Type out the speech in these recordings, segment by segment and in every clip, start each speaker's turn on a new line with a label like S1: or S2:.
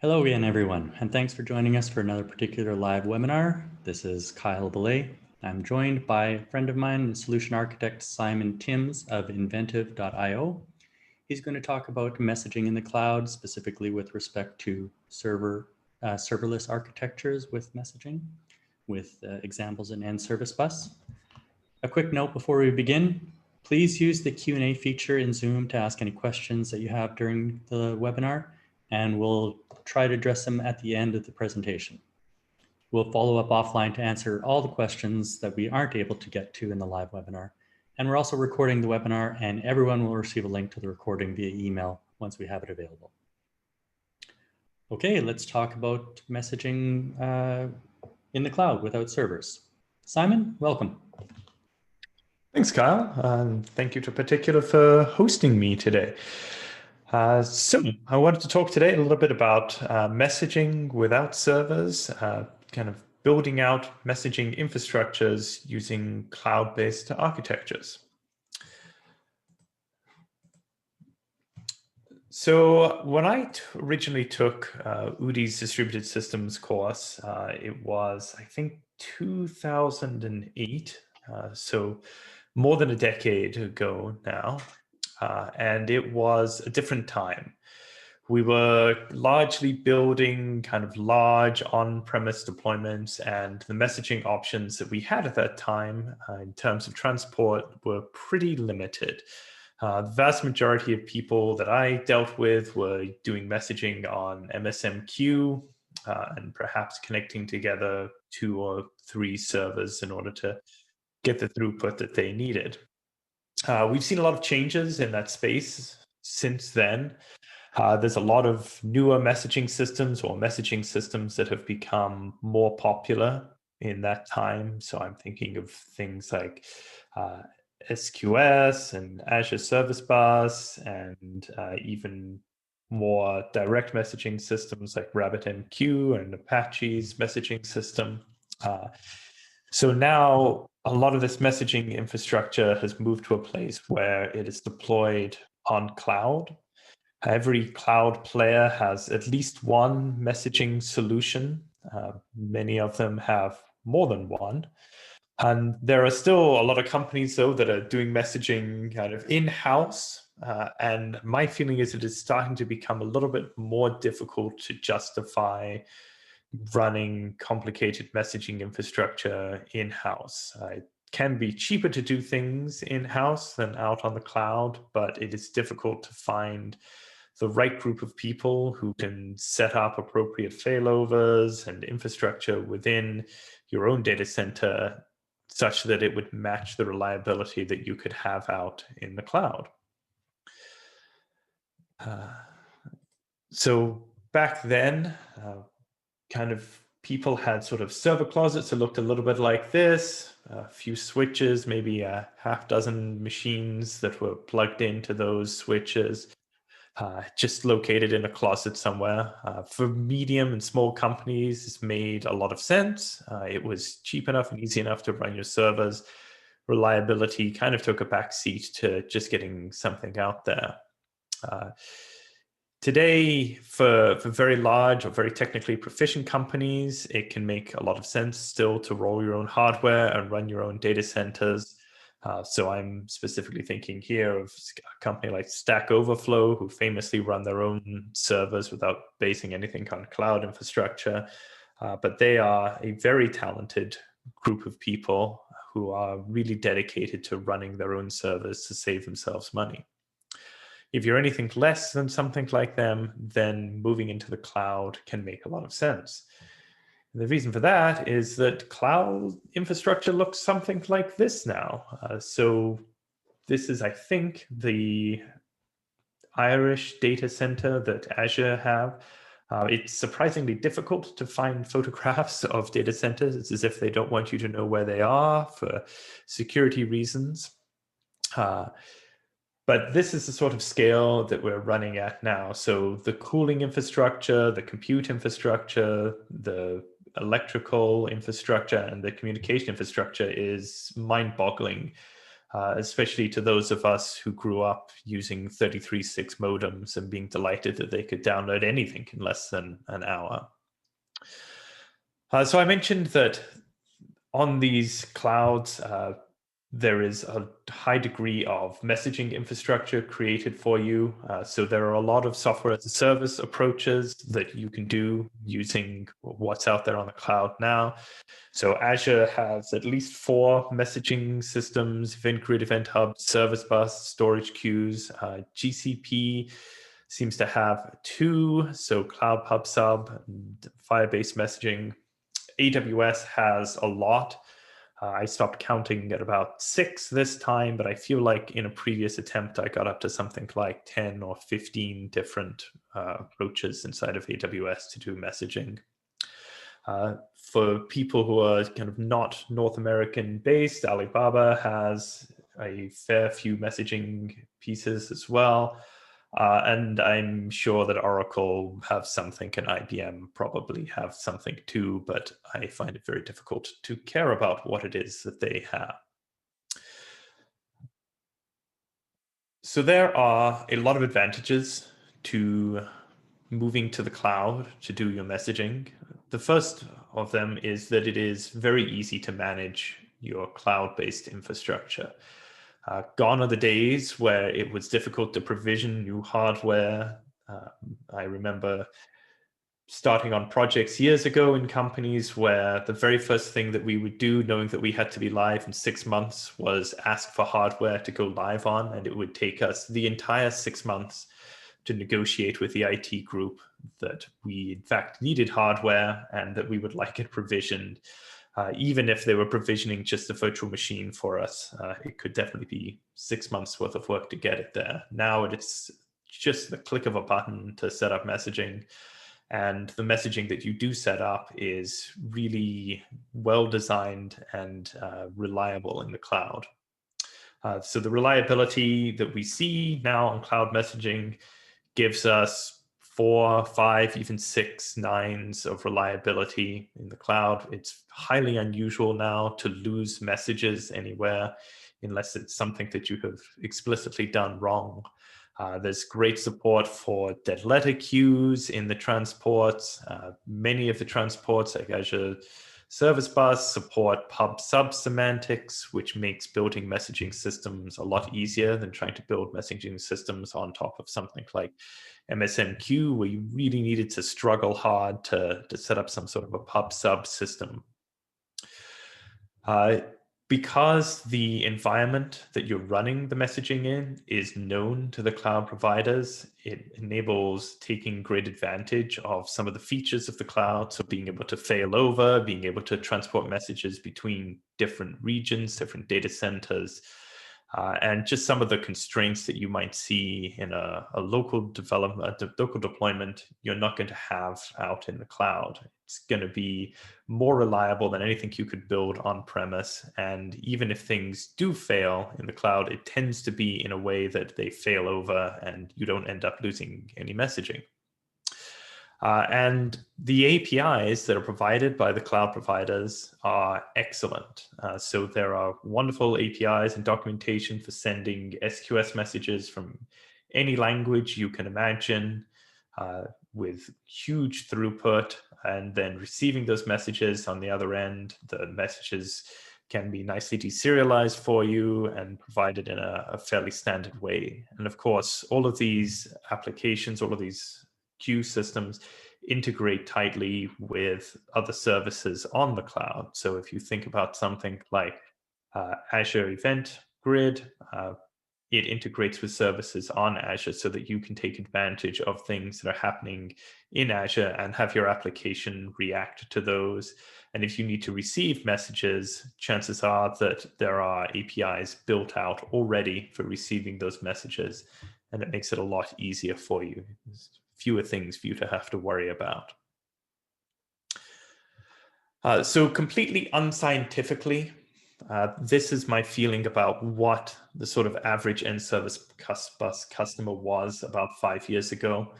S1: Hello again, everyone, and thanks for joining us for another particular live webinar. This is Kyle Belay. I'm joined by a friend of mine, solution architect Simon Timms of Inventive.io. He's going to talk about messaging in the cloud, specifically with respect to serverless architectures with messaging, with examples in NServiceBus. A quick note before we begin, please use the Q&A feature in Zoom to ask any questions that you have during the webinar, and we'll try to address them at the end of the presentation. We'll follow up offline to answer all the questions that we aren't able to get to in the live webinar. And we're also recording the webinar, and everyone will receive a link to the recording via email once we have it available. Okay, let's talk about messaging in the cloud without servers. Simon, welcome.
S2: Thanks, Kyle. And thank you to Particular for hosting me today. So I wanted to talk today a little bit about messaging without servers, kind of building out messaging infrastructures using cloud-based architectures. So when I originally took Udi's distributed systems course, it was, I think, 2008. So more than a decade ago now, and it was a different time. We were largely building kind of large on-premise deployments, and the messaging options that we had at that time in terms of transport were pretty limited. The vast majority of people that I dealt with were doing messaging on MSMQ and perhaps connecting together 2 or 3 servers in order to get the throughput that they needed. We've seen a lot of changes in that space since then. There's a lot of newer messaging systems or messaging systems that have become more popular in that time. So I'm thinking of things like SQS and Azure Service Bus, and even more direct messaging systems like RabbitMQ and Apache's messaging system. So now a lot of this messaging infrastructure has moved to a place where it is deployed on cloud. Every cloud player has at least one messaging solution. Many of them have more than one. And there are still a lot of companies, though, that are doing messaging kind of in-house. And my feeling is it is starting to become a little bit more difficult to justify running complicated messaging infrastructure in-house. It can be cheaper to do things in-house than out on the cloud, but it is difficult to find the right group of people who can set up appropriate failovers and infrastructure within your own data center such that it would match the reliability that you could have out in the cloud. So back then, kind of people had sort of server closets that looked a little bit like this, a few switches, maybe a half dozen machines that were plugged into those switches, just located in a closet somewhere. For medium and small companies, this made a lot of sense. It was cheap enough and easy enough to run your servers. Reliability kind of took a back seat to just getting something out there. Today, for very large or very technically proficient companies, it can make a lot of sense still to roll your own hardware and run your own data centers. So I'm specifically thinking here of a company like Stack Overflow, who famously run their own servers without basing anything on cloud infrastructure. But they are a very talented group of people who are really dedicated to running their own servers to save themselves money. If you're anything less than something like them, then moving into the cloud can make a lot of sense. And the reason for that is that cloud infrastructure looks something like this now. So this is, I think, the Irish data center that Azure have. It's surprisingly difficult to find photographs of data centers. It's as if they don't want you to know where they are for security reasons. But this is the sort of scale that we're running at now. So the cooling infrastructure, the compute infrastructure, the electrical infrastructure, and the communication infrastructure is mind-boggling. especially to those of us who grew up using 33.6 modems and being delighted that they could download anything in less than an hour. So I mentioned that on these clouds, there is a high degree of messaging infrastructure created for you. So there are a lot of software as a service approaches that you can do using what's out there on the cloud now. So Azure has at least 4 messaging systems: Event Grid, Event Hub, Service Bus, storage queues. GCP seems to have 2, so Cloud Pub Sub and Firebase messaging. AWS has a lot. I stopped counting at about 6 this time, but I feel like in a previous attempt, I got up to something like 10 or 15 different approaches inside of AWS to do messaging. For people who are kind of not North American based, Alibaba has a fair few messaging pieces as well. And I'm sure that Oracle have something, and IBM probably have something too, but I find it very difficult to care about what it is that they have. So there are a lot of advantages to moving to the cloud to do your messaging. The first of them is that it is very easy to manage your cloud-based infrastructure. Gone are the days where it was difficult to provision new hardware. I remember starting on projects years ago in companies where the very first thing that we would do, knowing that we had to be live in 6 months, was ask for hardware to go live on, and it would take us the entire 6 months to negotiate with the IT group that we in fact needed hardware and that we would like it provisioned. Even if they were provisioning just a virtual machine for us, it could definitely be 6 months worth of work to get it there. Now it's just the click of a button to set up messaging. And the messaging that you do set up is really well designed and reliable in the cloud. So the reliability that we see now on cloud messaging gives us 4, 5, even 6 nines of reliability in the cloud. It's highly unusual now to lose messages anywhere unless it's something that you have explicitly done wrong. There's great support for dead letter queues in the transports. Many of the transports, like Azure Service Bus, support pub sub semantics, which makes building messaging systems a lot easier than trying to build messaging systems on top of something like MSNQ, where you really needed to struggle hard to set up some sort of a pub sub system. Because the environment that you're running the messaging in is known to the cloud providers, it enables taking great advantage of some of the features of the cloud. So being able to fail over, being able to transport messages between different regions, different data centers, and just some of the constraints that you might see in a local development, local deployment, you're not going to have out in the cloud. It's going to be more reliable than anything you could build on premise. And even if things do fail in the cloud, it tends to be in a way that they fail over and you don't end up losing any messaging. And the APIs that are provided by the cloud providers are excellent. So there are wonderful APIs and documentation for sending SQS messages from any language you can imagine, with huge throughput, and then receiving those messages on the other end. The messages can be nicely deserialized for you and provided in a fairly standard way. And of course, all of these applications, all of these queue systems integrate tightly with other services on the cloud. So if you think about something like Azure Event Grid, it integrates with services on Azure so that you can take advantage of things that are happening in Azure and have your application react to those. And if you need to receive messages, chances are that there are APIs built out already for receiving those messages, and it makes it a lot easier for you. There's fewer things for you to have to worry about. So completely unscientifically, this is my feeling about what the sort of average NServiceBus customer was about 5 years ago.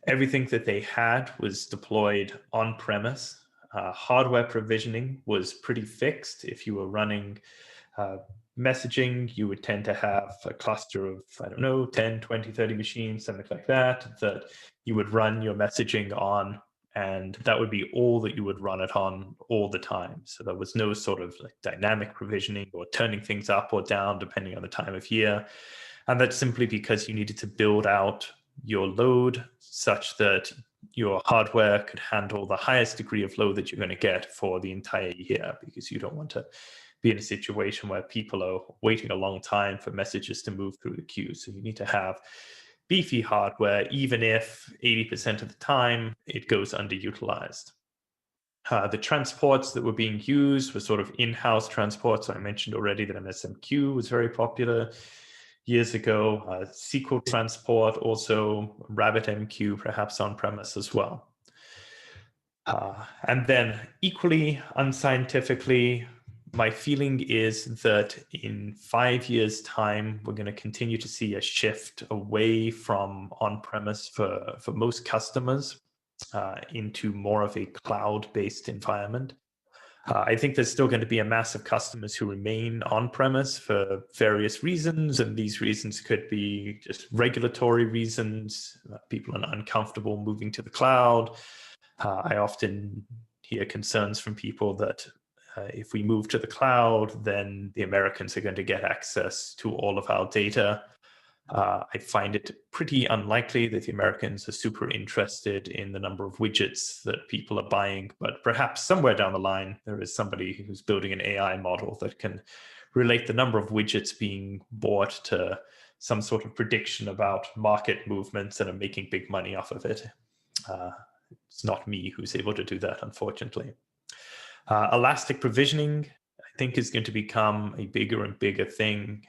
S2: Everything that they had was deployed on premise. Hardware provisioning was pretty fixed. If you were running messaging, you would tend to have a cluster of, I don't know, 10, 20, 30 machines, something like that, that you would run your messaging on. And that would be all that you would run it on all the time. So there was no sort of like dynamic provisioning or turning things up or down depending on the time of year. And that's simply because you needed to build out your load such that your hardware could handle the highest degree of load that you're going to get for the entire year, because you don't want to be in a situation where people are waiting a long time for messages to move through the queue. So you need to have beefy hardware, even if 80% of the time it goes underutilized. The transports that were being used were sort of in-house transports. I mentioned already that MSMQ was very popular years ago. SQL transport, also RabbitMQ, perhaps on-premise as well. And then equally unscientifically, my feeling is that in 5 years' time, we're going to continue to see a shift away from on-premise for most customers into more of a cloud-based environment. I think there's still going to be a mass of customers who remain on-premise for various reasons, and these reasons could be just regulatory reasons. People are uncomfortable moving to the cloud. I often hear concerns from people that if we move to the cloud, then the Americans are going to get access to all of our data. I find it pretty unlikely that the Americans are super interested in the number of widgets that people are buying, but perhaps somewhere down the line, there is somebody who's building an AI model that can relate the number of widgets being bought to some sort of prediction about market movements and are making big money off of it. It's not me who's able to do that, unfortunately. Elastic provisioning, I think, is going to become a bigger and bigger thing.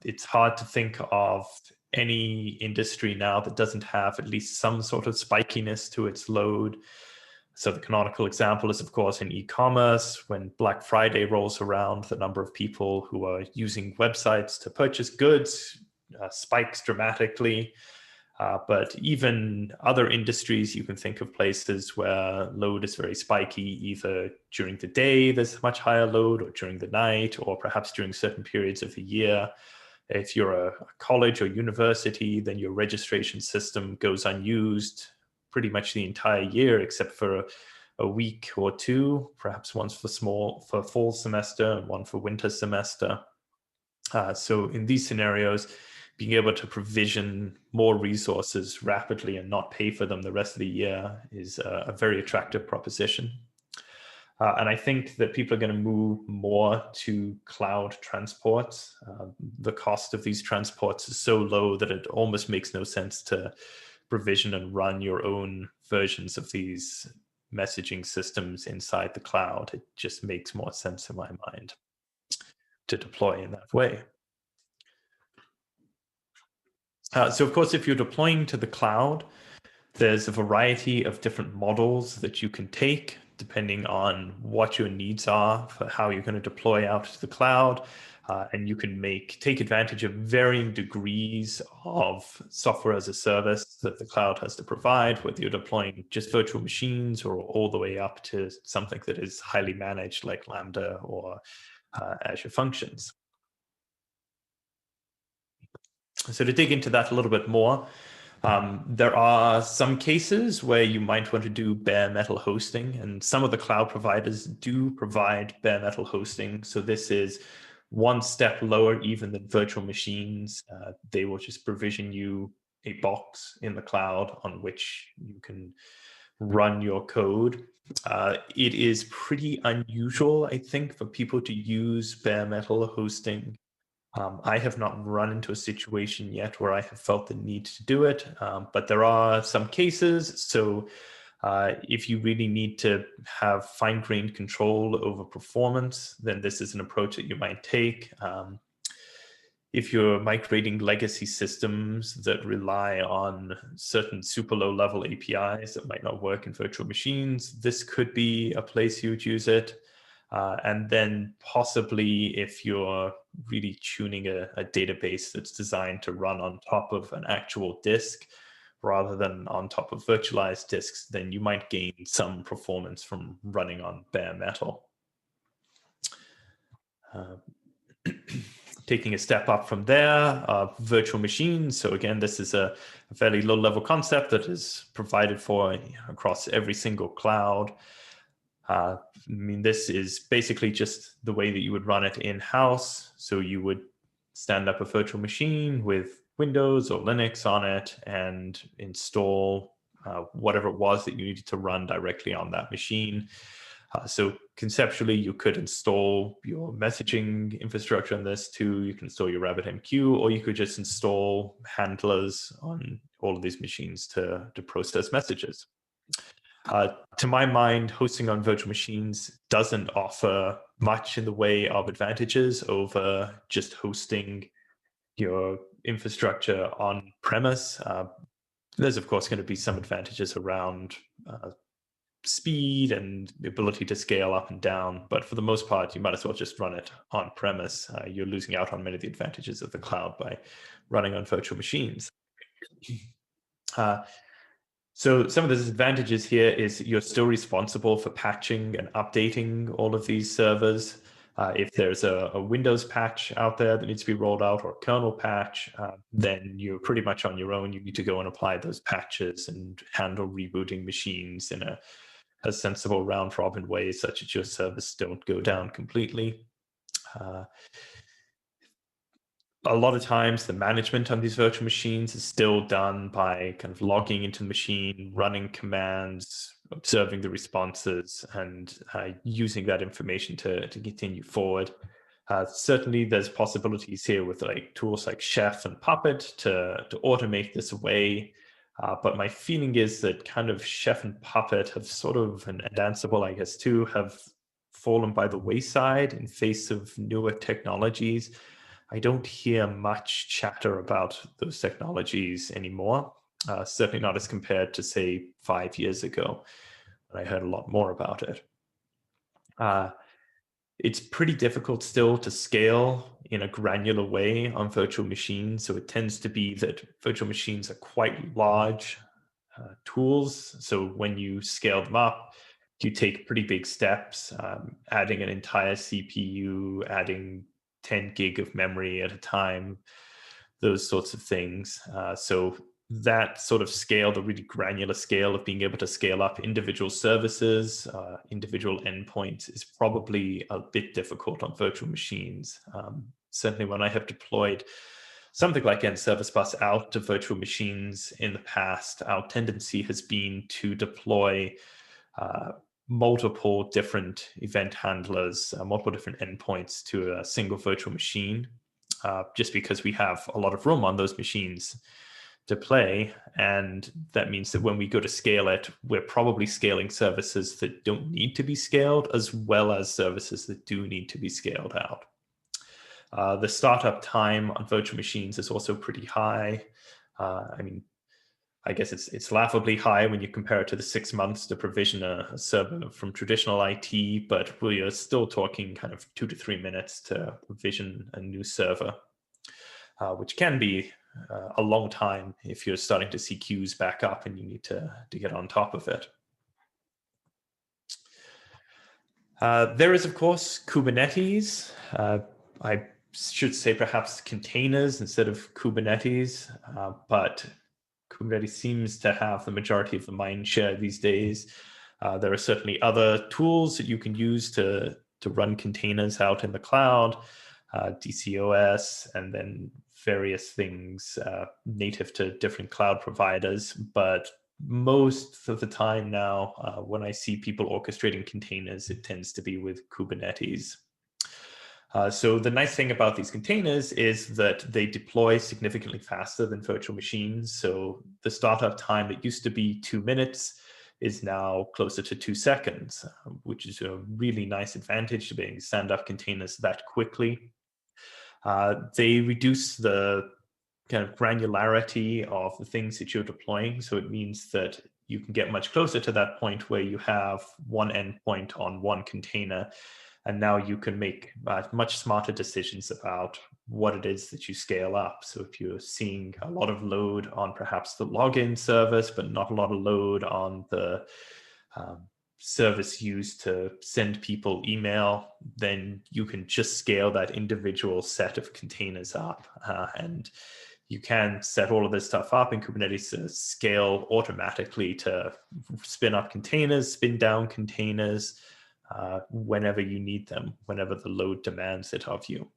S2: It's hard to think of any industry now that doesn't have at least some sort of spikiness to its load. So the canonical example is, of course, in e-commerce. When Black Friday rolls around, the number of people who are using websites to purchase goods spikes dramatically. But even other industries, you can think of places where load is very spiky, either during the day, there's much higher load, or during the night, or perhaps during certain periods of the year. If you're a college or university, then your registration system goes unused pretty much the entire year, except for a week or two, perhaps once for fall semester and one for winter semester. So in these scenarios, being able to provision more resources rapidly and not pay for them the rest of the year is a very attractive proposition. And I think that people are going to move more to cloud transports. The cost of these transports is so low that it almost makes no sense to provision and run your own versions of these messaging systems inside the cloud. It just makes more sense in my mind to deploy in that way. So of course, if you're deploying to the cloud, there's a variety of different models that you can take depending on what your needs are for how you're going to deploy out to the cloud. And you can take advantage of varying degrees of software as a service that the cloud has to provide, whether you're deploying just virtual machines or all the way up to something that is highly managed like Lambda or Azure Functions. So to dig into that a little bit more, there are some cases where you might want to do bare metal hosting, and some of the cloud providers do provide bare metal hosting. So this is one step lower even than virtual machines. They will just provision you a box in the cloud on which you can run your code. It is pretty unusual, I think, for people to use bare metal hosting. I have not run into a situation yet where I have felt the need to do it, but there are some cases. So if you really need to have fine-grained control over performance, then this is an approach that you might take. If you're migrating legacy systems that rely on certain super low-level APIs that might not work in virtual machines, this could be a place you would use it. And then possibly if you're really tuning a database that's designed to run on top of an actual disk rather than on top of virtualized disks, then you might gain some performance from running on bare metal. Taking a step up from there, virtual machines. So again, this is a fairly low-level concept that is provided for across every single cloud. I mean, this is basically just the way that you would run it in-house. So you would stand up a virtual machine with Windows or Linux on it and install whatever it was that you needed to run directly on that machine. So conceptually, you could install your messaging infrastructure on this too. You can install your RabbitMQ, or you could just install handlers on all of these machines to process messages. To my mind, hosting on virtual machines doesn't offer much in the way of advantages over just hosting your infrastructure on premise. There's, of course, going to be some advantages around speed and the ability to scale up and down. But for the most part, you might as well just run it on premise. You're losing out on many of the advantages of the cloud by running on virtual machines. So some of the disadvantages here is you're still responsible for patching and updating all of these servers. If there's a Windows patch out there that needs to be rolled out, or a kernel patch, then you're pretty much on your own. You need to go and apply those patches and handle rebooting machines in a sensible round-robin way, such that your servers don't go down completely. A lot of times the management on these virtual machines is still done by kind of logging into the machine, running commands, observing the responses, and using that information to continue forward. Certainly there's possibilities here with like tools like Chef and Puppet to automate this away. But my feeling is that kind of Chef and Puppet have sort of, and Ansible, I guess, too, have fallen by the wayside in face of newer technologies. I don't hear much chatter about those technologies anymore, certainly not as compared to, say, 5 years ago, when I heard a lot more about it. It's pretty difficult still to scale in a granular way on virtual machines. So it tends to be that virtual machines are quite large tools. So when you scale them up, you take pretty big steps, adding an entire CPU, adding 10 gig of memory at a time, those sorts of things. So that sort of scale, the really granular scale of being able to scale up individual services, individual endpoints, is probably a bit difficult on virtual machines. Certainly when I have deployed something like NServiceBus out to virtual machines in the past, our tendency has been to deploy multiple different event handlers, multiple different endpoints to a single virtual machine, just because we have a lot of room on those machines to play. And that means that when we go to scale it, we're probably scaling services that don't need to be scaled, as well as services that do need to be scaled out. The startup time on virtual machines is also pretty high. I mean, I guess it's laughably high when you compare it to the 6 months to provision a server from traditional IT, but we are still talking kind of 2 to 3 minutes to provision a new server, which can be a long time if you're starting to see queues back up and you need to get on top of it. There is, of course, Kubernetes. I should say perhaps containers instead of Kubernetes, but Kubernetes seems to have the majority of the mind share these days. There are certainly other tools that you can use to run containers out in the cloud, DCOS, and then various things native to different cloud providers. But most of the time now, when I see people orchestrating containers, it tends to be with Kubernetes. So the nice thing about these containers is that they deploy significantly faster than virtual machines. So the startup time that used to be 2 minutes is now closer to 2 seconds, which is a really nice advantage to being able to stand up containers that quickly. They reduce the kind of granularity of the things that you're deploying. So it means that you can get much closer to that point where you have one endpoint on one container. And now you can make much smarter decisions about what it is that you scale up. So if you're seeing a lot of load on perhaps the login service, but not a lot of load on the service used to send people email, then you can just scale that individual set of containers up. And you can set all of this stuff up in Kubernetes to scale automatically to spin up containers, spin down containers whenever you need them, whenever the load demands it of you.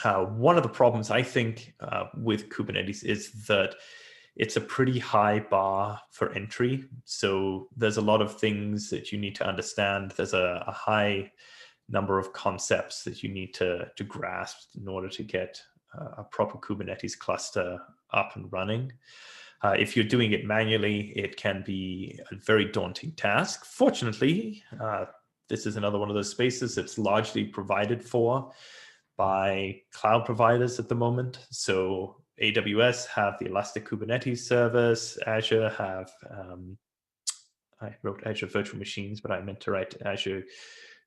S2: One of the problems I think with Kubernetes is that it's a pretty high bar for entry. So there's a lot of things that you need to understand. There's a high number of concepts that you need to grasp in order to get a proper Kubernetes cluster up and running. If you're doing it manually, it can be a very daunting task. Fortunately, this is another one of those spaces that's largely provided for by cloud providers at the moment. So AWS have the Elastic Kubernetes service. Azure have, I wrote Azure Virtual Machines, but I meant to write Azure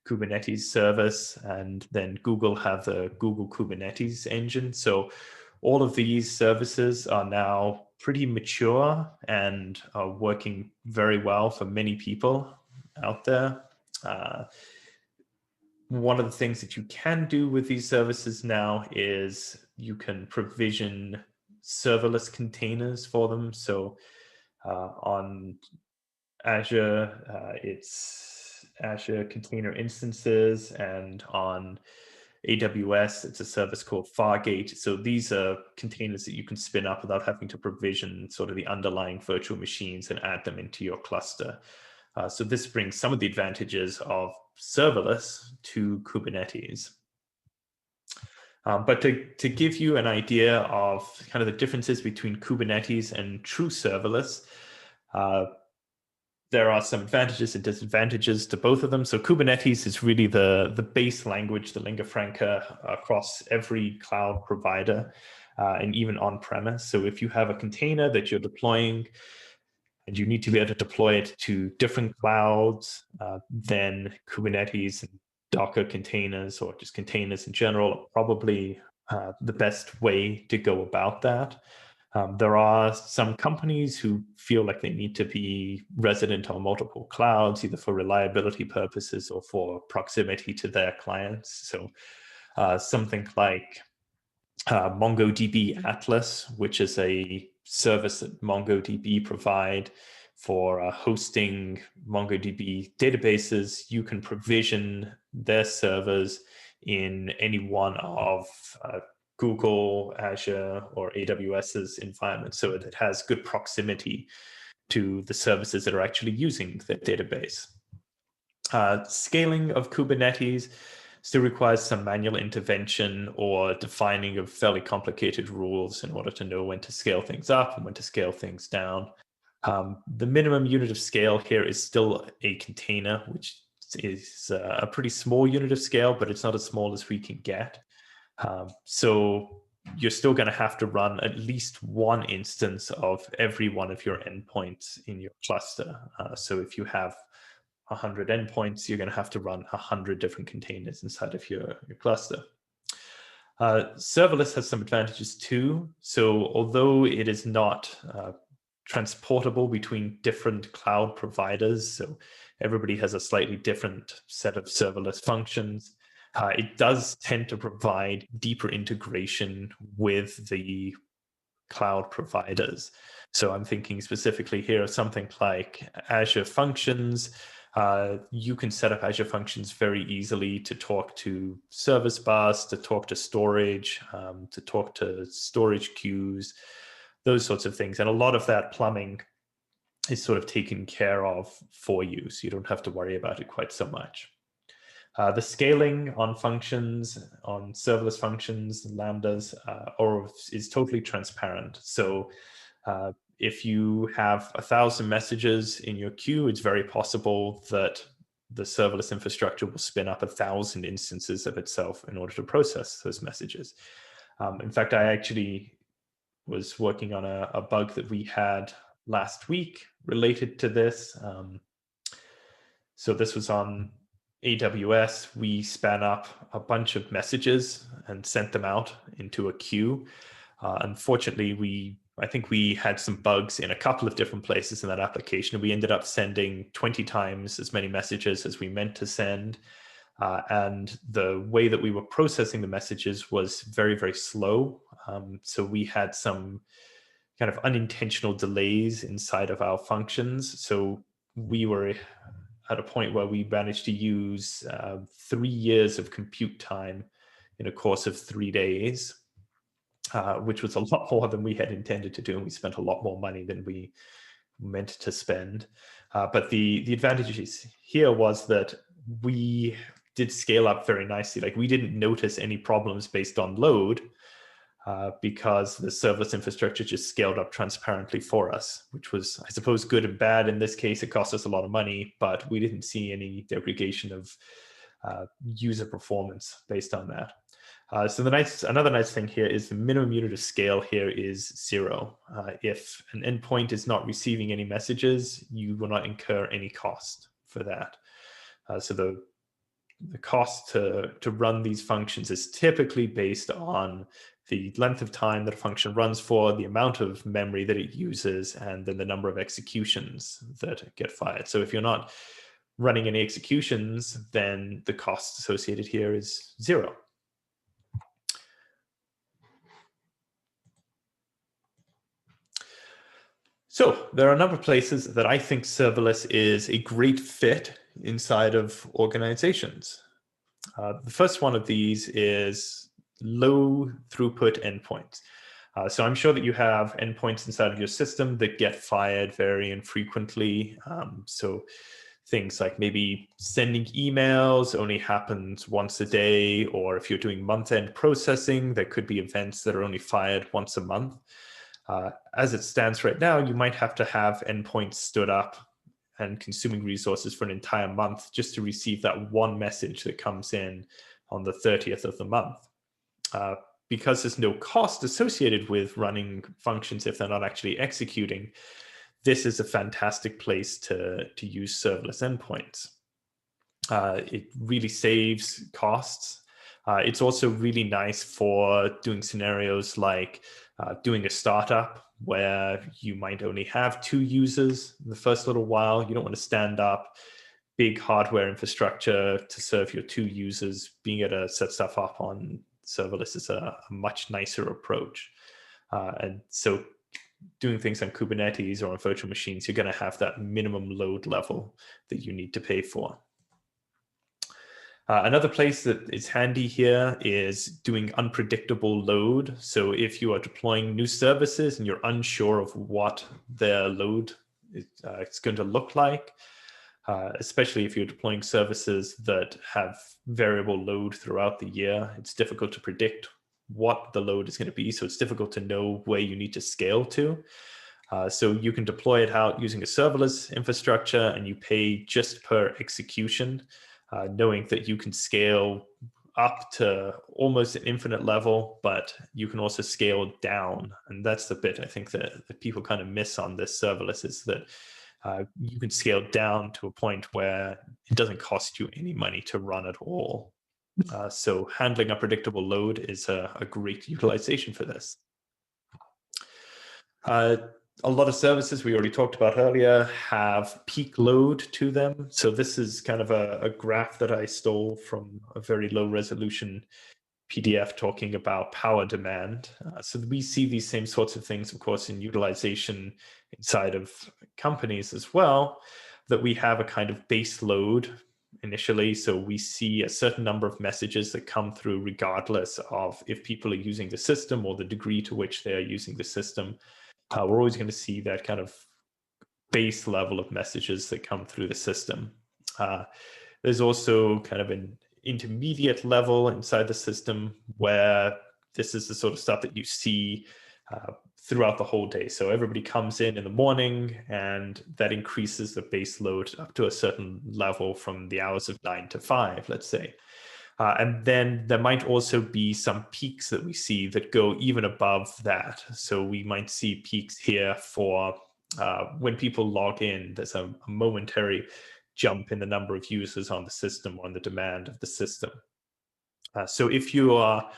S2: Kubernetes service. And then Google have the Google Kubernetes engine. So all of these services are now pretty mature and are working very well for many people out there. One of the things that you can do with these services now is you can provision serverless containers for them. So on Azure, it's Azure Container Instances, and on AWS, it's a service called Fargate. So these are containers that you can spin up without having to provision sort of the underlying virtual machines and add them into your cluster. So this brings some of the advantages of serverless to Kubernetes. But to give you an idea of kind of the differences between Kubernetes and true serverless, there are some advantages and disadvantages to both of them. So Kubernetes is really the base language, the lingua franca across every cloud provider and even on-premise. So if you have a container that you're deploying and you need to be able to deploy it to different clouds, then Kubernetes and Docker containers, or just containers in general, are probably the best way to go about that. There are some companies who feel like they need to be resident on multiple clouds, either for reliability purposes or for proximity to their clients. So something like MongoDB Atlas, which is a service that MongoDB provide for hosting MongoDB databases. You can provision their servers in any one of Google, Azure, or AWS's environment, so it has good proximity to the services that are actually using the database. Scaling of Kubernetes still requires some manual intervention or defining of fairly complicated rules in order to know when to scale things up and when to scale things down. The minimum unit of scale here is still a container, which is a pretty small unit of scale, but it's not as small as we can get. So you're still going to have to run at least one instance of every one of your endpoints in your cluster. So if you have 100 endpoints, you're going to have to run 100 different containers inside of your cluster. Serverless has some advantages too. So although it is not transportable between different cloud providers, so everybody has a slightly different set of serverless functions, it does tend to provide deeper integration with the cloud providers. So I'm thinking specifically here of something like Azure Functions. You can set up Azure Functions very easily to talk to Service Bus, to talk to storage, to talk to storage queues, those sorts of things. And a lot of that plumbing is sort of taken care of for you, so you don't have to worry about it quite so much. The scaling on functions, on serverless functions, Lambdas, is totally transparent. So if you have 1,000 messages in your queue, it's very possible that the serverless infrastructure will spin up 1,000 instances of itself in order to process those messages. In fact, I actually was working on a bug that we had last week related to this. So this was on AWS. We span up a bunch of messages and sent them out into a queue. Unfortunately, we I think we had some bugs in a couple of different places in that application. We ended up sending 20 times as many messages as we meant to send. And the way that we were processing the messages was very, very slow. So we had some kind of unintentional delays inside of our functions. So we were at a point where we managed to use 3 years of compute time in a course of 3 days, which was a lot more than we had intended to do. And we spent a lot more money than we meant to spend. But the advantage here was that we did scale up very nicely. Like, we didn't notice any problems based on load because the serverless infrastructure just scaled up transparently for us, which was, I suppose, good and bad. In this case, it cost us a lot of money, but we didn't see any degradation of user performance based on that. So another nice thing here is the minimum unit of scale here is 0. If an endpoint is not receiving any messages, you will not incur any cost for that. So the cost to run these functions is typically based on the length of time that a function runs for, the amount of memory that it uses, and then the number of executions that get fired. So if you're not running any executions, then the cost associated here is 0. So there are a number of places that I think serverless is a great fit inside of organizations. The first one of these is low throughput endpoints. So I'm sure that you have endpoints inside of your system that get fired very infrequently. So things like maybe sending emails only happens once a day, or if you're doing month-end processing, there could be events that are only fired once a month. As it stands right now, you might have to have endpoints stood up and consuming resources for an entire month just to receive that one message that comes in on the 30th of the month. Because there's no cost associated with running functions if they're not actually executing, this is a fantastic place to use serverless endpoints. It really saves costs. It's also really nice for doing scenarios like doing a startup where you might only have 2 users in the first little while. You don't want to stand up big hardware infrastructure to serve your 2 users. Being able to set stuff up on serverless is a much nicer approach. And so doing things on Kubernetes or on virtual machines, you're going to have that minimum load level that you need to pay for. Another place that is handy here is doing unpredictable load. So if you are deploying new services and you're unsure of what their load is going to look like, especially if you're deploying services that have variable load throughout the year, it's difficult to predict what the load is going to be. So it's difficult to know where you need to scale to. So you can deploy it out using a serverless infrastructure, and you pay just per execution. Knowing that you can scale up to almost an infinite level, but you can also scale down. And that's the bit I think that people kind of miss on this serverless, is that you can scale down to a point where it doesn't cost you any money to run at all. So handling a predictable load is a great utilization for this. A lot of services we already talked about earlier have peak load to them. So this is kind of a graph that I stole from a very low resolution PDF talking about power demand. So we see these same sorts of things, of course, in utilization inside of companies as well, that we have a kind of base load initially. So we see a certain number of messages that come through regardless of if people are using the system or the degree to which they are using the system. We're always going to see that kind of base level of messages that come through the system. There's also kind of an intermediate level inside the system where this is the sort of stuff that you see throughout the whole day. So everybody comes in the morning, and that increases the base load up to a certain level from the hours of 9 to 5, let's say. And then there might also be some peaks that we see that go even above that. So we might see peaks here for when people log in, there's a momentary jump in the number of users on the system or on the demand of the system. So if you are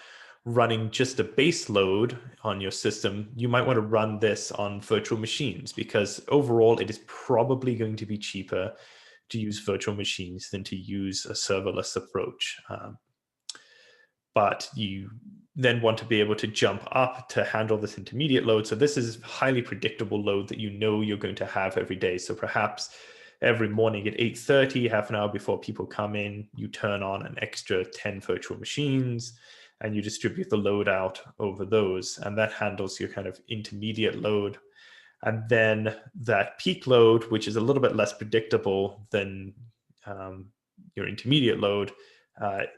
S2: running just a base load on your system, you might want to run this on virtual machines, because overall it is probably going to be cheaper to use virtual machines than to use a serverless approach. But you then want to be able to jump up to handle this intermediate load. So this is highly predictable load that you know you're going to have every day. So perhaps every morning at 8:30, half an hour before people come in, you turn on an extra 10 virtual machines and you distribute the load out over those. And that handles your kind of intermediate load. And then that peak load, which is a little bit less predictable than your intermediate load,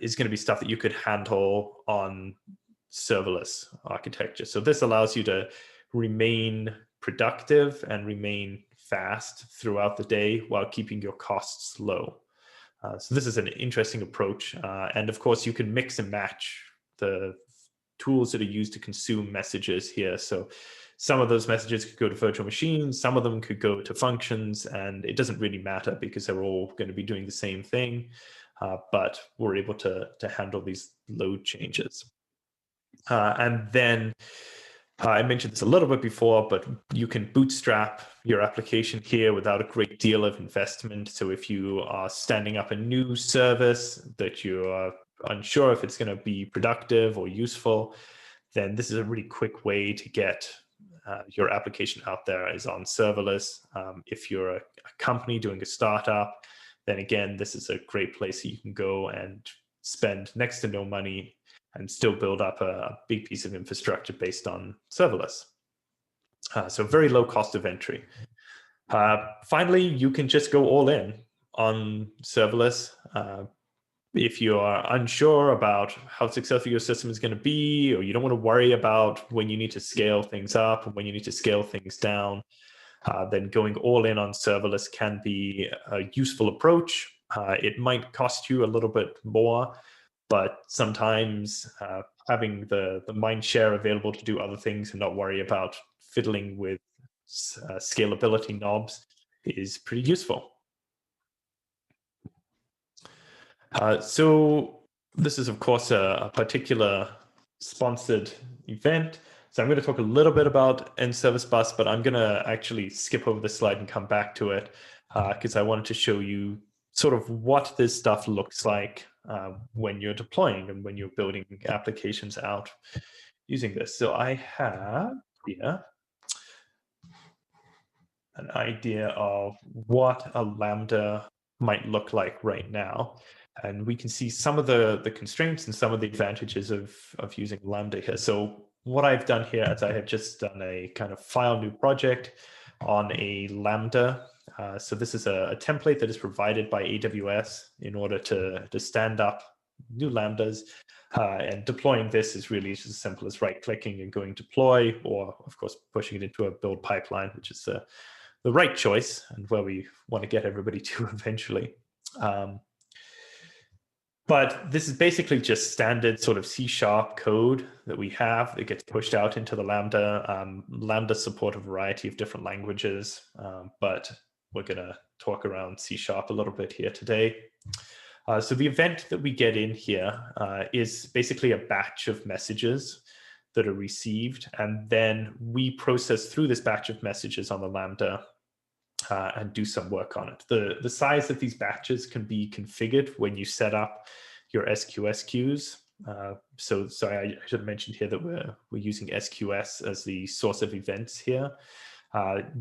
S2: is going to be stuff that you could handle on serverless architecture. So this allows you to remain productive and remain fast throughout the day while keeping your costs low. So this is an interesting approach. And of course, you can mix and match the tools that are used to consume messages here. So some of those messages could go to virtual machines, some of them could go to functions, and it doesn't really matter because they're all going to be doing the same thing. But we're able to handle these load changes. And then I mentioned this a little bit before, but you can bootstrap your application here without a great deal of investment. So if you are standing up a new service that you are unsure if it's going to be productive or useful, then this is a really quick way to get your application out there is on serverless. If you're a company doing a startup, then again, this is a great place that you can go and spend next to no money and still build up a big piece of infrastructure based on serverless. So very low cost of entry. Finally, you can just go all in on serverless. If you are unsure about how successful your system is going to be, or you don't want to worry about when you need to scale things up and when you need to scale things down, then going all in on serverless can be a useful approach. It might cost you a little bit more, but sometimes having the mind share available to do other things and not worry about fiddling with scalability knobs is pretty useful. So this is, of course, a particular sponsored event. So I'm going to talk a little bit about NServiceBus, but I'm going to actually skip over the slide and come back to it because I wanted to show you sort of what this stuff looks like when you're deploying and when you're building applications out using this. So I have here an idea of what a Lambda might look like right now. And we can see some of the constraints and some of the advantages of using Lambda here. So what I've done here is I have just done a kind of file new project on a Lambda. So this is a template that is provided by AWS in order to stand up new Lambdas. And deploying this is really just as simple as right-clicking and going deploy, or of course, pushing it into a build pipeline, which is the right choice and where we want to get everybody to eventually. But this is basically just standard sort of C# code that we have that gets pushed out into the Lambda. Lambda support a variety of different languages, but we're going to talk around C# a little bit here today. So the event that we get in here is basically a batch of messages that are received, and then we process through this batch of messages on the Lambda and do some work on it. The size of these batches can be configured when you set up your SQS queues. So sorry, I should have mentioned here that we're using SQS as the source of events here.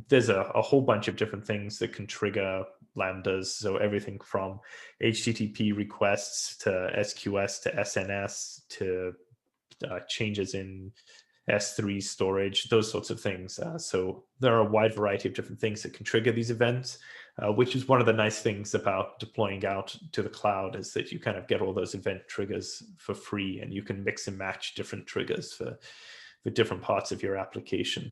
S2: There's a whole bunch of different things that can trigger Lambdas. So everything from HTTP requests to SQS to SNS to changes in S3 storage, those sorts of things. So there are a wide variety of different things that can trigger these events, which is one of the nice things about deploying out to the cloud, is that you kind of get all those event triggers for free, and you can mix and match different triggers for different parts of your application.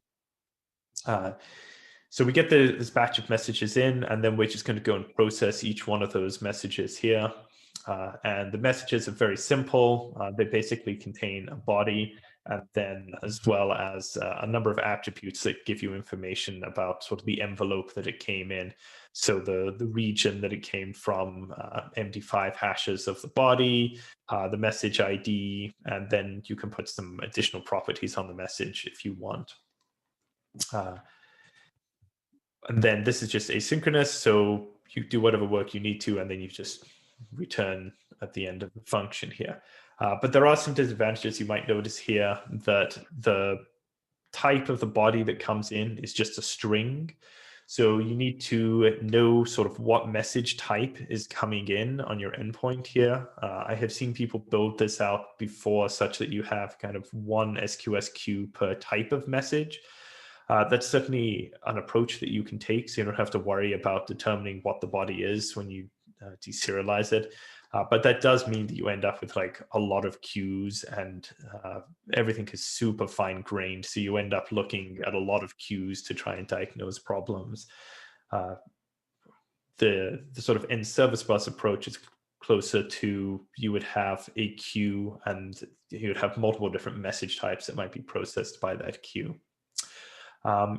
S2: So we get this batch of messages in, and then we're just going to go and process each one of those messages here. And the messages are very simple. They basically contain a body and then as well as a number of attributes that give you information about sort of the envelope that it came in. So the region that it came from, MD5 hashes of the body, the message ID, and then you can put some additional properties on the message if you want. And then this is just asynchronous, so you do whatever work you need to, and then you just return at the end of the function here. But there are some disadvantages you might notice here, that the type of the body that comes in is just a string. So you need to know sort of what message type is coming in on your endpoint here. I have seen people build this out before such that you have kind of one SQS queue per type of message. That's certainly an approach that you can take, so you don't have to worry about determining what the body is when you deserialize it. But that does mean that you end up with like a lot of queues, and everything is super fine grained. So you end up looking at a lot of queues to try and diagnose problems. The sort of NServiceBus approach is closer to, you would have a queue and you would have multiple different message types that might be processed by that queue.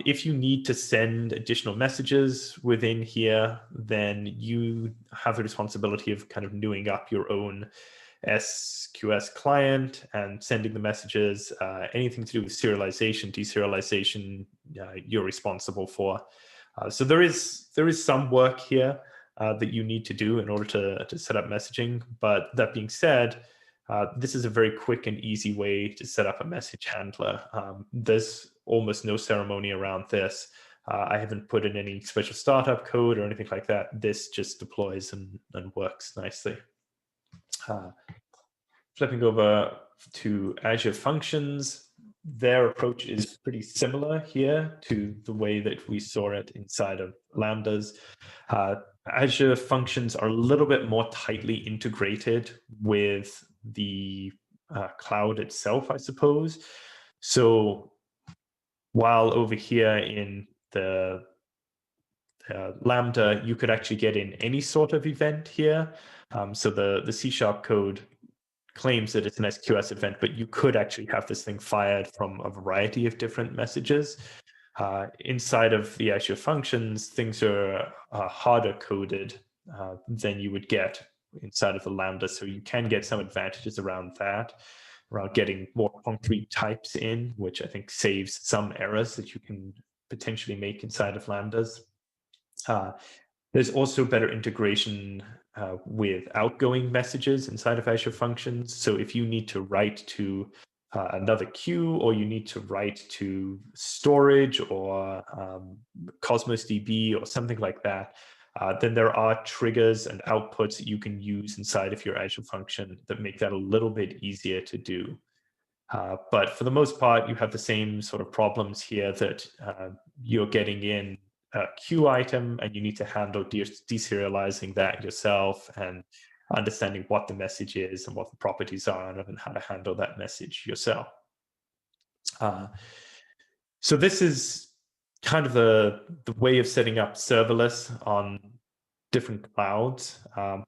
S2: If you need to send additional messages within here, then you have the responsibility of kind of newing up your own SQS client and sending the messages. Anything to do with serialization, deserialization, you're responsible for. So there is some work here that you need to do in order to set up messaging. But that being said, this is a very quick and easy way to set up a message handler. There's almost no ceremony around this. I haven't put in any special startup code or anything like that. This just deploys and works nicely. Flipping over to Azure Functions, their approach is pretty similar here to the way that we saw it inside of Lambdas. Azure Functions are a little bit more tightly integrated with the cloud itself, I suppose. So while over here in the Lambda, you could actually get in any sort of event here. So the C# code claims that it's an SQS event, but you could actually have this thing fired from a variety of different messages. Inside of the Azure Functions, things are harder coded than you would get inside of the Lambda. So you can get some advantages around that, around getting more concrete types in, which I think saves some errors that you can potentially make inside of Lambdas. There's also better integration with outgoing messages inside of Azure Functions. So if you need to write to another queue, or you need to write to storage or Cosmos DB or something like that, then there are triggers and outputs that you can use inside of your Azure function that make that a little bit easier to do. But for the most part, you have the same sort of problems here, that you're getting in a queue item and you need to handle deserializing that yourself and understanding what the message is and what the properties are and how to handle that message yourself. So this is kind of the way of setting up serverless on different clouds.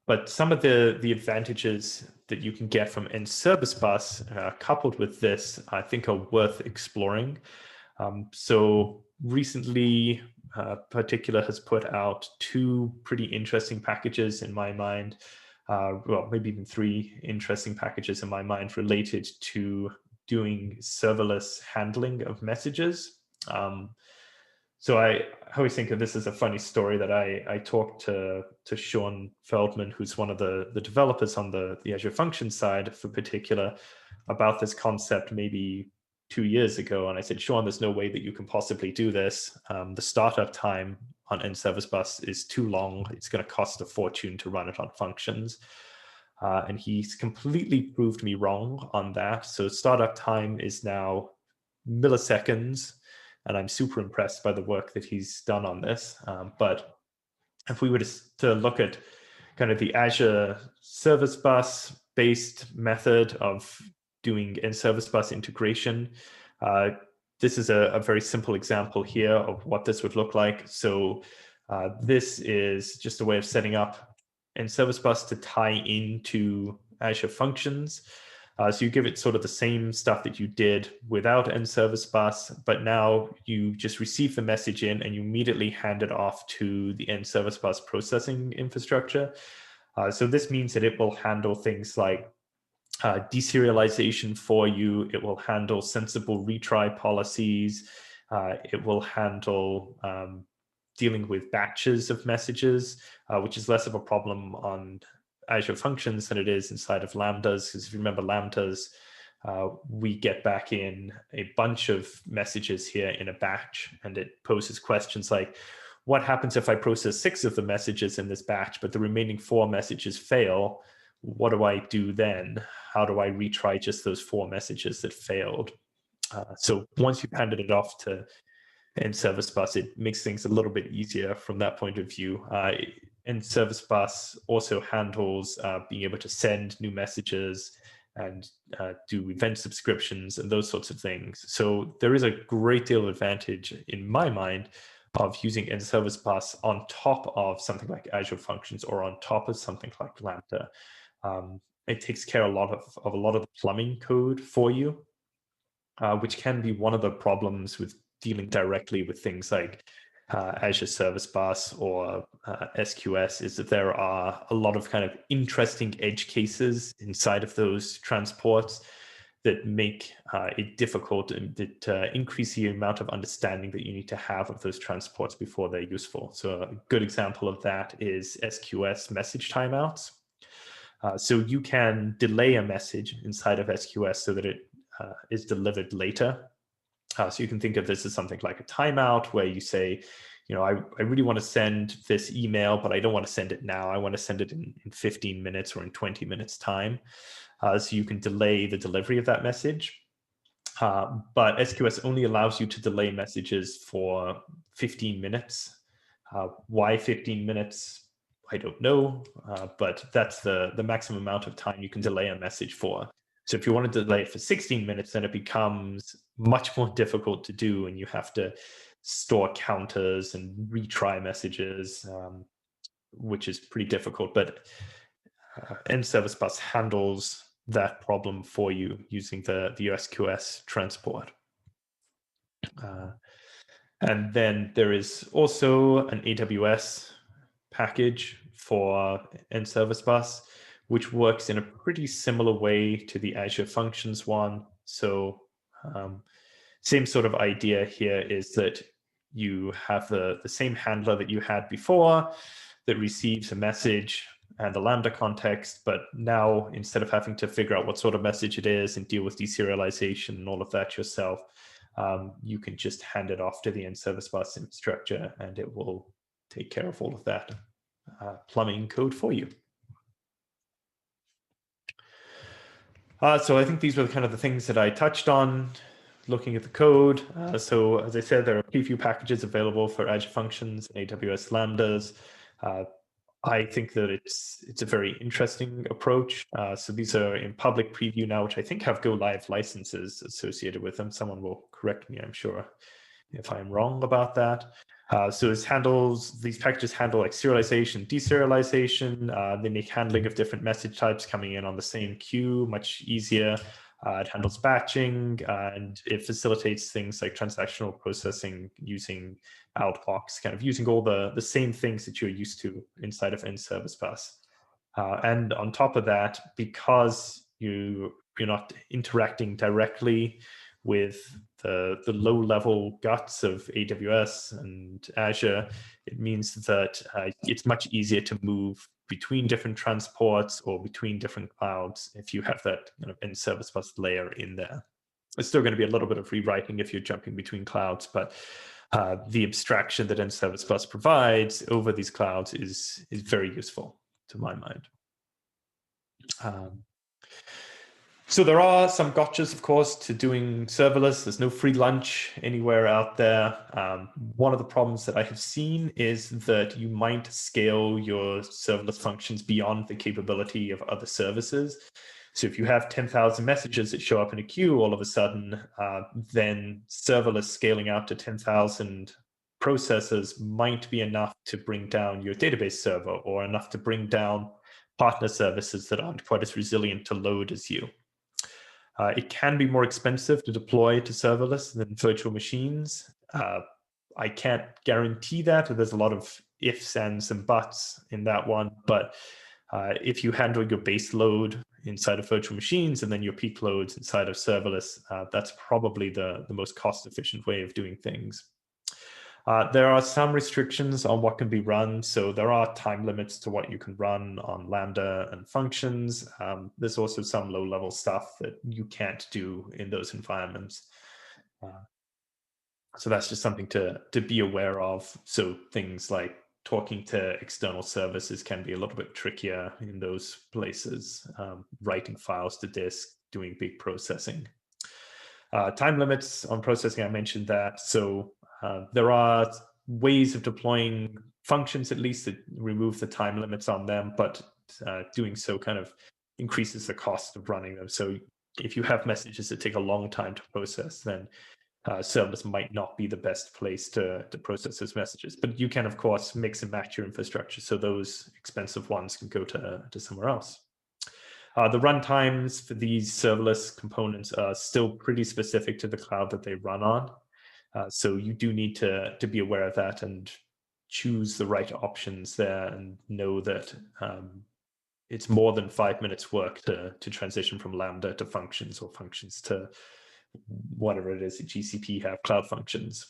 S2: But some of the advantages that you can get from NServiceBus coupled with this, I think, are worth exploring. So recently, Particular has put out 2 pretty interesting packages in my mind. Well, maybe even 3 interesting packages in my mind related to doing serverless handling of messages. So I always think of this as a funny story, that I talked to Sean Feldman, who's one of the developers on the Azure Function side for Particular, about this concept maybe 2 years ago. And I said, Sean, there's no way that you can possibly do this. The startup time on NServiceBus is too long. It's going to cost a fortune to run it on functions. And he's completely proved me wrong on that. So startup time is now milliseconds. And I'm super impressed by the work that he's done on this. But if we were to look at kind of the Azure Service Bus based method of doing NServiceBus integration, this is a very simple example here of what this would look like. So this is just a way of setting up NServiceBus to tie into Azure Functions. So you give it sort of the same stuff that you did without NServiceBus, but now you just receive the message in and you immediately hand it off to the NServiceBus processing infrastructure. So this means that it will handle things like deserialization for you. It will handle sensible retry policies. It will handle dealing with batches of messages, which is less of a problem on Azure Functions than it is inside of Lambdas. Because if you remember Lambdas, we get back in a bunch of messages here in a batch, and it poses questions like, what happens if I process 6 of the messages in this batch, but the remaining 4 messages fail? What do I do then? How do I retry just those 4 messages that failed? So once you've handed it off to NServiceBus, it makes things a little bit easier from that point of view. NServiceBus also handles being able to send new messages and do event subscriptions and those sorts of things. So there is a great deal of advantage in my mind of using NServiceBus on top of something like Azure Functions or on top of something like Lambda. It takes care of a lot of the plumbing code for you, which can be one of the problems with dealing directly with things like Azure Service Bus or SQS, is that there are a lot of kind of interesting edge cases inside of those transports that make it difficult and that increase the amount of understanding that you need to have of those transports before they're useful. So a good example of that is SQS message timeouts. So you can delay a message inside of SQS so that it is delivered later. So you can think of this as something like a timeout where you say, I really want to send this email, but I don't want to send it now. I want to send it in 15 minutes or in 20 minutes time. So you can delay the delivery of that message. But SQS only allows you to delay messages for 15 minutes. Why 15 minutes? I don't know, but that's the maximum amount of time you can delay a message for. So if you want to delay it for 16 minutes, then it becomes much more difficult to do, and you have to store counters and retry messages, which is pretty difficult. But NServiceBus handles that problem for you using the SQS transport. And then there is also an AWS package for NServiceBus, which works in a pretty similar way to the Azure Functions one. So same sort of idea here is that you have the same handler that you had before that receives a message and the Lambda context, but now instead of having to figure out what sort of message it is and deal with deserialization and all of that yourself, you can just hand it off to the NServiceBus infrastructure and it will take care of all of that plumbing code for you. So I think these were kind of the things that I touched on looking at the code. So as I said, there are preview packages available for Azure Functions and AWS Lambdas. I think that it's a very interesting approach. So these are in public preview now, which I think have go live licenses associated with them. Someone will correct me, I'm sure, if I'm wrong about that. So these packages handle like serialization, deserialization. They make handling of different message types coming in on the same queue much easier. It handles batching, and it facilitates things like transactional processing using Outbox, kind of using all the same things that you're used to inside of NServiceBus. And on top of that, because you're not interacting directly with the low-level guts of AWS and Azure, it means that it's much easier to move between different transports or between different clouds if you have that kind of NServiceBus layer in there. It's still going to be a little bit of rewriting if you're jumping between clouds, but the abstraction that NServiceBus provides over these clouds is very useful to my mind. So there are some gotchas, of course, to doing serverless. There's no free lunch anywhere out there. One of the problems that I have seen is that you might scale your serverless functions beyond the capability of other services. So if you have 10,000 messages that show up in a queue all of a sudden, then serverless scaling out to 10,000 processors might be enough to bring down your database server or enough to bring down partner services that aren't quite as resilient to load as you. It can be more expensive to deploy to serverless than virtual machines. I can't guarantee that. There's a lot of ifs, ands, and buts in that one. But if you handle your base load inside of virtual machines and then your peak loads inside of serverless, that's probably the most cost-efficient way of doing things. There are some restrictions on what can be run. So there are time limits to what you can run on Lambda and functions. There's also some low-level stuff that you can't do in those environments. So that's just something to be aware of. So things like talking to external services can be a little bit trickier in those places, writing files to disk, doing big processing. Time limits on processing, I mentioned that. So there are ways of deploying functions, at least, that remove the time limits on them, but doing so kind of increases the cost of running them. So if you have messages that take a long time to process, then serverless might not be the best place to process those messages. But you can, of course, mix and match your infrastructure. So those expensive ones can go to somewhere else. The runtimes for these serverless components are still pretty specific to the cloud that they run on. So you do need to be aware of that and choose the right options there and know that it's more than 5 minutes work to transition from Lambda to functions or functions to whatever it is at GCP have, cloud functions.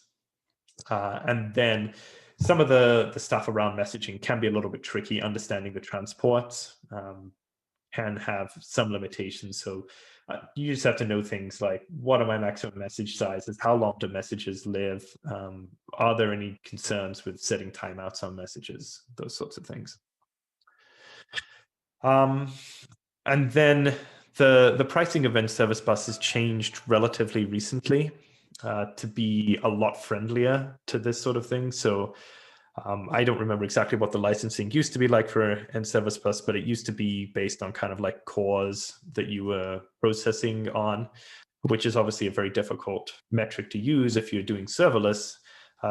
S2: And then some of the stuff around messaging can be a little bit tricky. Understanding the transports can have some limitations. So you just have to know things like, what are my maximum message sizes? How long do messages live? Are there any concerns with setting timeouts on messages? Those sorts of things. And then the pricing of NServiceBus has changed relatively recently to be a lot friendlier to this sort of thing. So I don't remember exactly what the licensing used to be like for NServiceBus, but it used to be based on kind of like cores that you were processing on, which is obviously a very difficult metric to use if you're doing serverless.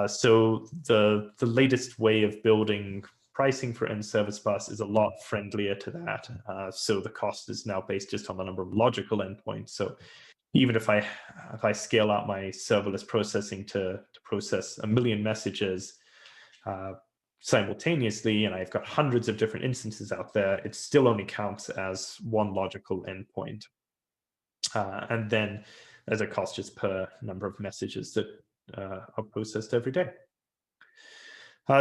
S2: So the latest way of building pricing for NServiceBus is a lot friendlier to that. So the cost is now based just on the number of logical endpoints. So even if I scale out my serverless processing to process 1 million messages simultaneously, and I've got hundreds of different instances out there, it still only counts as one logical endpoint. And then there's a cost just per number of messages that are processed every day.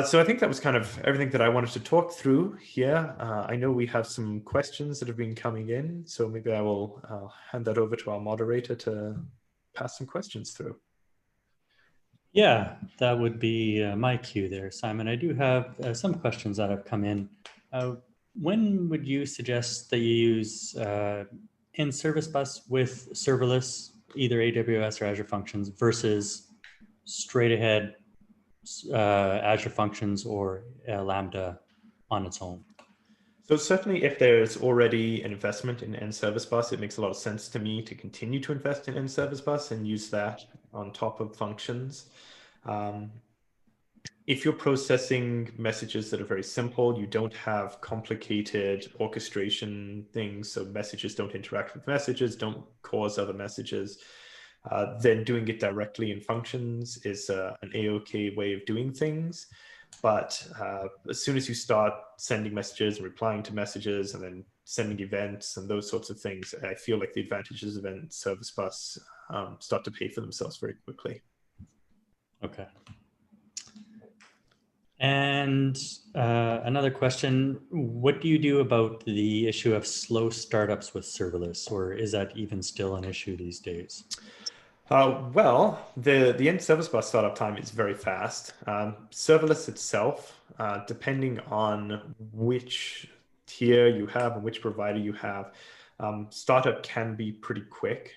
S2: So I think that was kind of everything that I wanted to talk through here. I know we have some questions that have been coming in, so maybe I'll hand that over to our moderator to pass some questions through.
S1: Yeah, that would be my cue there, Simon. I do have some questions that have come in. When would you suggest that you use NServiceBus with serverless, either AWS or Azure functions, versus straight ahead Azure functions or Lambda on its own?
S2: So certainly if there's already an investment in NServiceBus, it makes a lot of sense to me to continue to invest in NServiceBus and use that on top of functions. If you're processing messages that are very simple, you don't have complicated orchestration things, so messages don't interact with messages, don't cause other messages, then doing it directly in functions is an A-OK way of doing things. But as soon as you start sending messages and replying to messages and then sending events and those sorts of things, I feel like the advantages of NServiceBus start to pay for themselves very quickly.
S1: Okay. And another question, what do you do about the issue of slow startups with serverless, or is that even still an issue these days?
S2: Well, the NServiceBus startup time is very fast. Serverless itself, depending on which tier you have and which provider you have, startup can be pretty quick.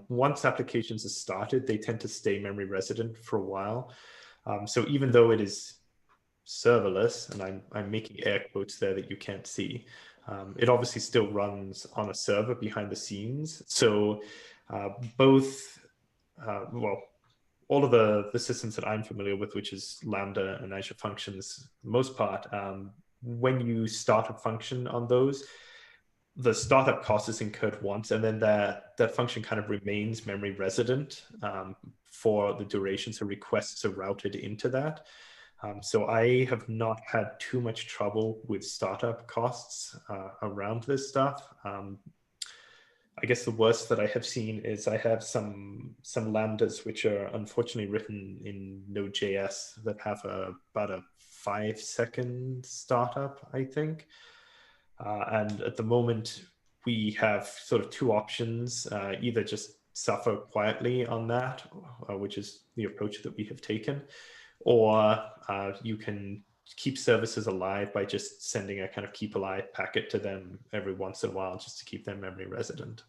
S2: Once applications are started, they tend to stay memory resident for a while. So even though it is serverless, and I'm making air quotes there that you can't see, it obviously still runs on a server behind the scenes. So both well, all of the systems that I'm familiar with, which is Lambda and Azure Functions, for the most part, when you start a function on those, the startup cost is incurred once, and then that function kind of remains memory resident for the duration. So requests are routed into that. So I have not had too much trouble with startup costs around this stuff. I guess the worst that I have seen is I have some Lambdas which are unfortunately written in Node.js that have about a 5-second startup, I think. And at the moment, we have sort of two options: either just suffer quietly on that, which is the approach that we have taken, or you can keep services alive by just sending a kind of keep alive packet to them every once in a while just to keep their memory resident.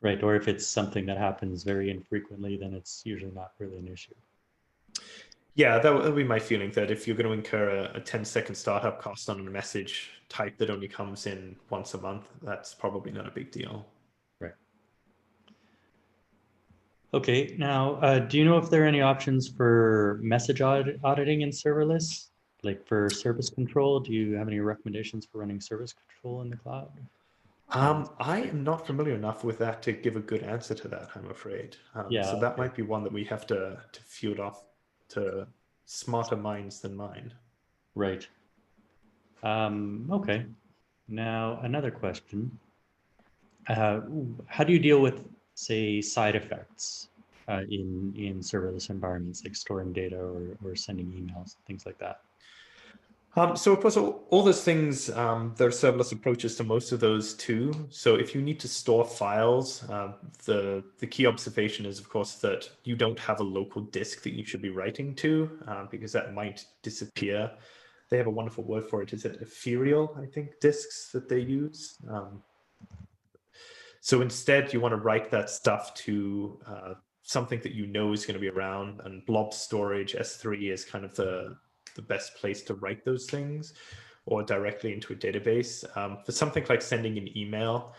S1: Right, or if it's something that happens very infrequently, then it's usually not really an issue.
S2: Yeah, that would be my feeling, that if you're going to incur a 10-second startup cost on a message type that only comes in once a month, that's probably not a big deal.
S1: Right. Okay, now, do you know if there are any options for message auditing in serverless? Like for service control, do you have any recommendations for running service control in the cloud?
S2: I am not familiar enough with that to give a good answer to that, I'm afraid.
S1: Yeah,
S2: so that might be one that we have to field off to smarter minds than mine.
S1: right. Okay. Now, another question. How do you deal with, say, side effects in serverless environments, like storing data or sending emails, things like that?
S2: So of course, all those things, there are serverless approaches to most of those too. So if you need to store files, the key observation is, of course, that you don't have a local disk that you should be writing to, because that might disappear. They have a wonderful word for it. Is it ethereal, I think, disks that they use? So instead, you want to write that stuff to something that you know is going to be around, and blob storage, S3, is kind of the best place to write those things, or directly into a database. For something like sending an email,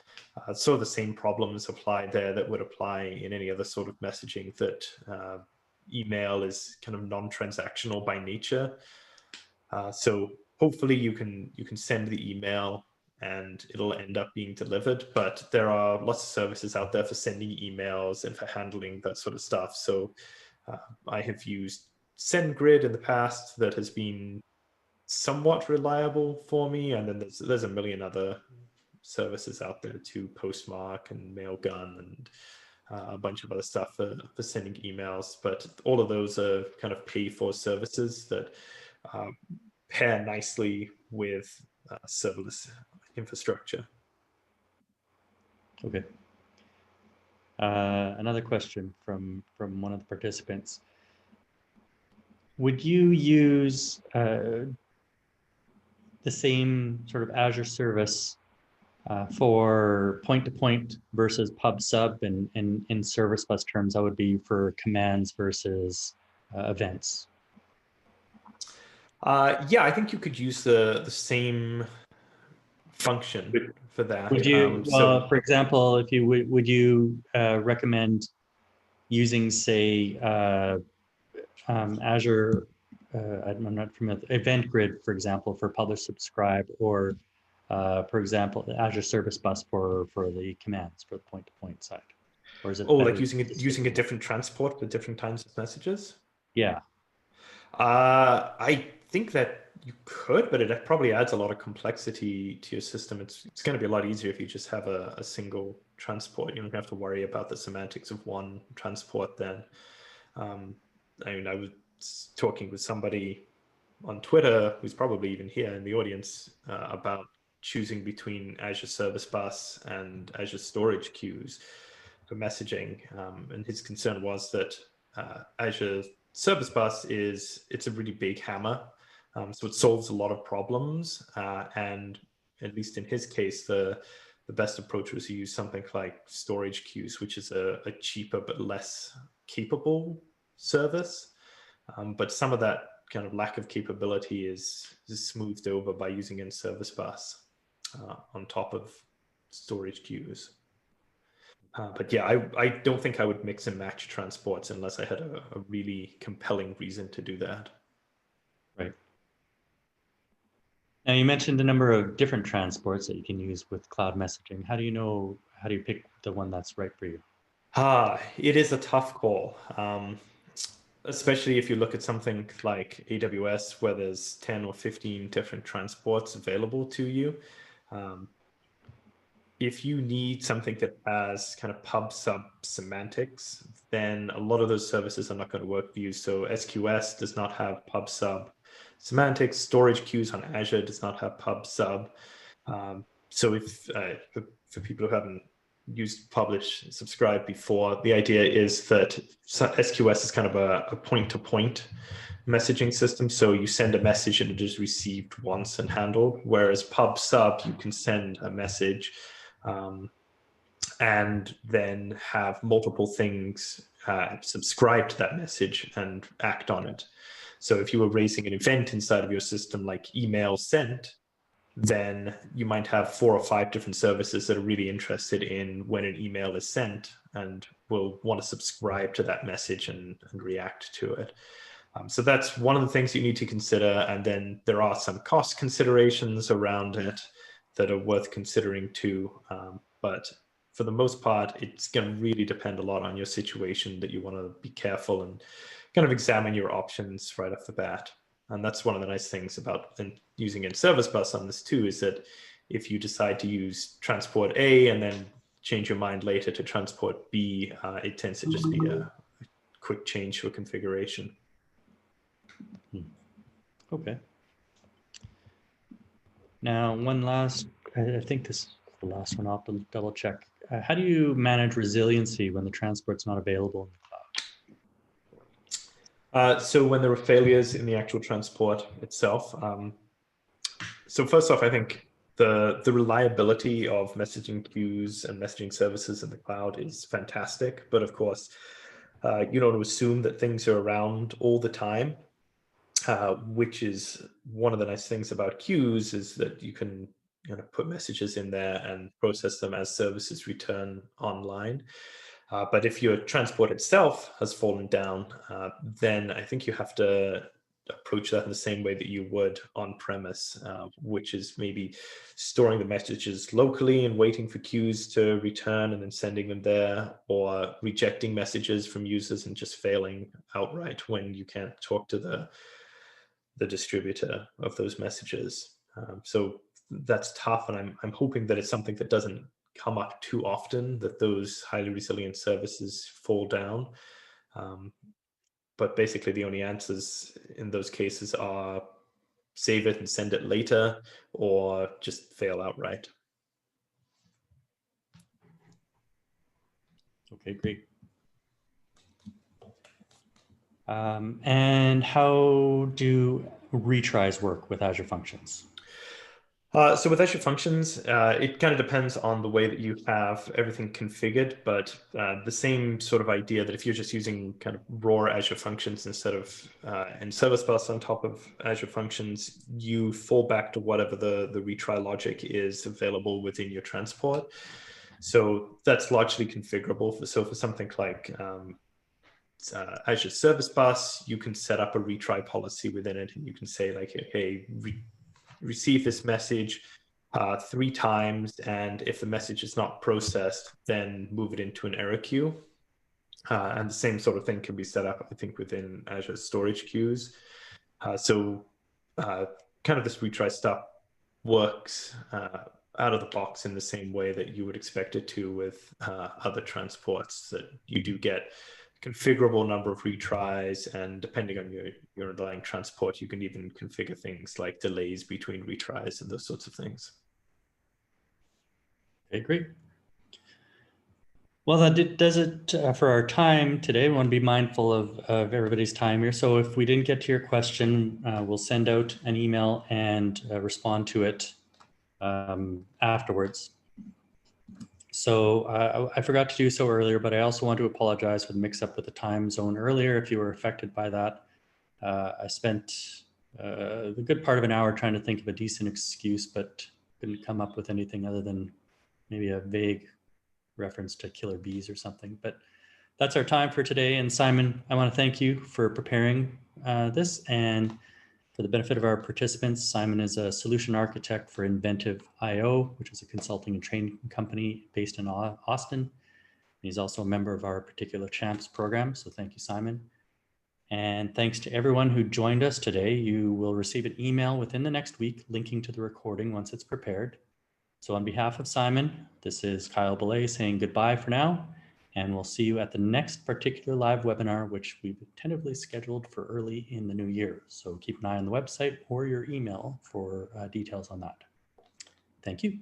S2: sort of the same problems apply there that would apply in any other sort of messaging, that email is kind of non-transactional by nature. So hopefully you can send the email and it'll end up being delivered, but there are lots of services out there for sending emails and for handling that sort of stuff. So I have used SendGrid in the past, that has been somewhat reliable for me, and then there's a million other services out there too, Postmark and Mailgun and a bunch of other stuff for sending emails. But all of those are kind of pay for services that pair nicely with serverless infrastructure.
S1: Okay. Another question from one of the participants. Would you use the same sort of Azure service for point-to-point versus pub-sub, and in service bus terms, that would be for commands versus events?
S2: Yeah, I think you could use the same function for that.
S1: Would you, for example, if you would you recommend using, say, Azure, I'm not familiar, Event Grid, for example, for publish subscribe, or for example, Azure Service Bus for the commands, for the point-to-point side? Or is it
S2: like using a different transport for different kinds of messages?
S1: Yeah.
S2: I think that you could, but it probably adds a lot of complexity to your system. It's going to be a lot easier if you just have a single transport. You don't have to worry about the semantics of one transport then. I mean, I was talking with somebody on Twitter, who's probably even here in the audience, about choosing between Azure Service Bus and Azure Storage Queues for messaging. And his concern was that Azure Service Bus it's a really big hammer. So it solves a lot of problems. And at least in his case, the best approach was to use something like storage queues, which is a cheaper but less capable service. But some of that kind of lack of capability is smoothed over by using NServiceBus on top of storage queues. But yeah, I don't think I would mix and match transports unless I had a really compelling reason to do that.
S1: Right. Now you mentioned a number of different transports that you can use with cloud messaging. How do you pick the one that's right for you?
S2: It is a tough call, especially if you look at something like AWS, where there's 10 or 15 different transports available to you. If you need something that has kind of pub sub semantics, then a lot of those services are not going to work for you. So SQS does not have pub sub semantics. Storage queues on Azure does not have pub sub. So if for people who haven't used publish subscribe before, the idea is that SQS is kind of a point-to-point messaging system. So you send a message and it is received once and handled, whereas pub sub, you can send a message and then have multiple things subscribe to that message and act on it. So if you were raising an event inside of your system like email sent, then you might have 4 or 5 different services that are really interested in when an email is sent and will want to subscribe to that message and react to it. So that's one of the things you need to consider. And then there are some cost considerations around it that are worth considering too. But for the most part, it's going to really depend a lot on your situation, that you want to be careful and kind of examine your options right off the bat. And that's one of the nice things about using NServiceBus on this too, is that if you decide to use transport A and then change your mind later to transport B, it tends to just be a quick change to a configuration.
S1: Okay. Now, I think this is the last one. I'll have to double check. How do you manage resiliency when the transport's not available in the cloud?
S2: So when there are failures in the actual transport itself, so first off, I think the reliability of messaging queues and messaging services in the cloud is fantastic. But of course, you don't assume that things are around all the time, which is one of the nice things about queues, is that you can put messages in there and process them as services return online. But if your transport itself has fallen down, then I think you have to approach that in the same way that you would on premise, which is maybe storing the messages locally and waiting for queues to return and then sending them there, or rejecting messages from users and just failing outright when you can't talk to the distributor of those messages. So that's tough, and I'm hoping that it's something that doesn't come up too often, that those highly resilient services fall down. But basically the only answers in those cases are save it and send it later, or just fail outright.
S1: Okay, great. And how do retries work with Azure Functions?
S2: So with Azure Functions, it kind of depends on the way that you have everything configured, but the same sort of idea that if you're just using kind of raw Azure Functions instead of NServiceBus on top of Azure Functions, you fall back to whatever the retry logic is available within your transport. So that's largely configurable. So for something like Azure Service Bus, you can set up a retry policy within it, and you can say like, hey, receive this message 3 times, and if the message is not processed, then move it into an error queue. And the same sort of thing can be set up, I think, within Azure storage queues. So kind of this retry stuff works out of the box in the same way that you would expect it to with other transports, that you do get configurable number of retries, and depending on your underlying transport, you can even configure things like delays between retries and those sorts of things.
S1: Okay, great. Well, that does it for our time today. We want to be mindful of everybody's time here. So if we didn't get to your question, we'll send out an email and respond to it afterwards. So I forgot to do so earlier, but I also want to apologize for the mix-up with the time zone earlier if you were affected by that. I spent the good part of an hour trying to think of a decent excuse, but couldn't come up with anything other than maybe a vague reference to killer bees or something. But that's our time for today. And Simon, I want to thank you for preparing this, and For the benefit of our participants, Simon is a solution architect for Inventive.io, which is a consulting and training company based in Austin. He's also a member of our Particular Champs program, so thank you, Simon. And thanks to everyone who joined us today. You will receive an email within the next week linking to the recording once it's prepared. So on behalf of Simon, this is Kyle Belay saying goodbye for now, and we'll see you at the next Particular live webinar, which we've tentatively scheduled for early in the new year. So keep an eye on the website or your email for details on that. Thank you.